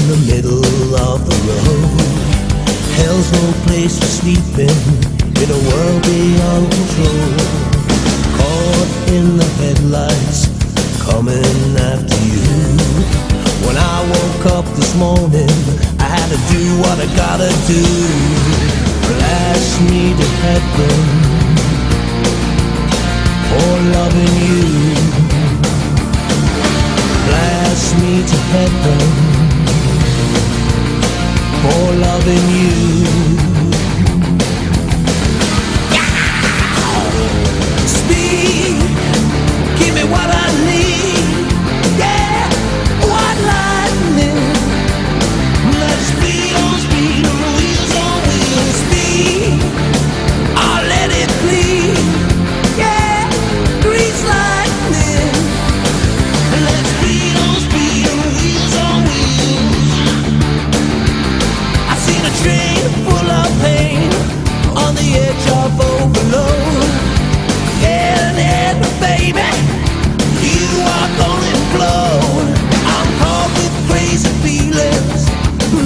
in the middle of the road. Hell's no place to sleep in a world beyond control. Caught in the headlights, coming after you. When I woke up this morning, I had to do what I gotta do. Blast me to heaven for loving you. Blast me to heaven for loving you. Speed, give me what I need. Yeah, white lightning. Let's speed on speed on wheels on wheels. Speed, I'll let it bleed. Yeah, grease lightning. Let's speed on wheels on wheels. I seen a train full of pain on the edge of overload. Yeah, baby, you are gonna implode. I'm caught with crazy feelings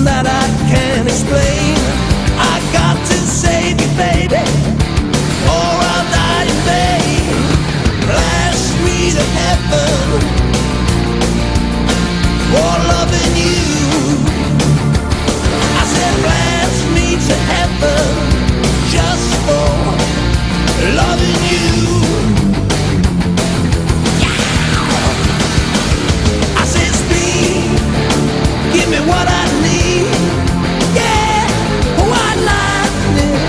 that I can't explain. I got to save you, baby, or I'll die in vain. Blast me to heaven for loving you. I said blast me to heaven just for loving you. I said speed, give me what I need. Yeah, white lightning.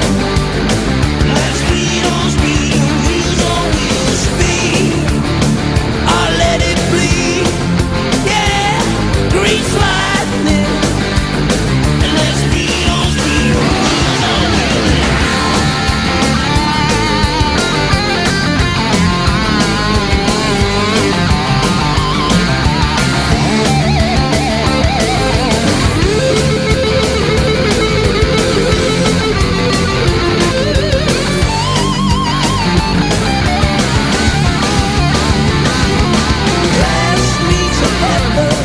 Let's speed on wheels on wheels. Speed, I'll let it bleed. Yeah, grease lightning. Let's speed on wheels on wheels. Blast me to heaven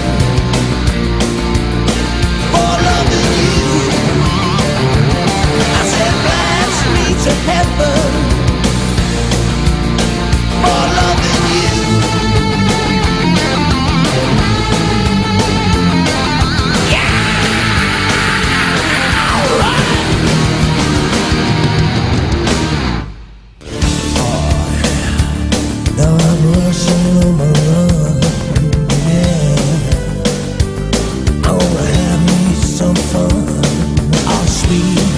for loving you. I said blast me to heaven for loving you. Now I'm rushing on my run, yeah. I wanna have me some fun. Oh, sweet,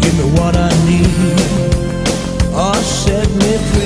give me what I need. Oh, set me free.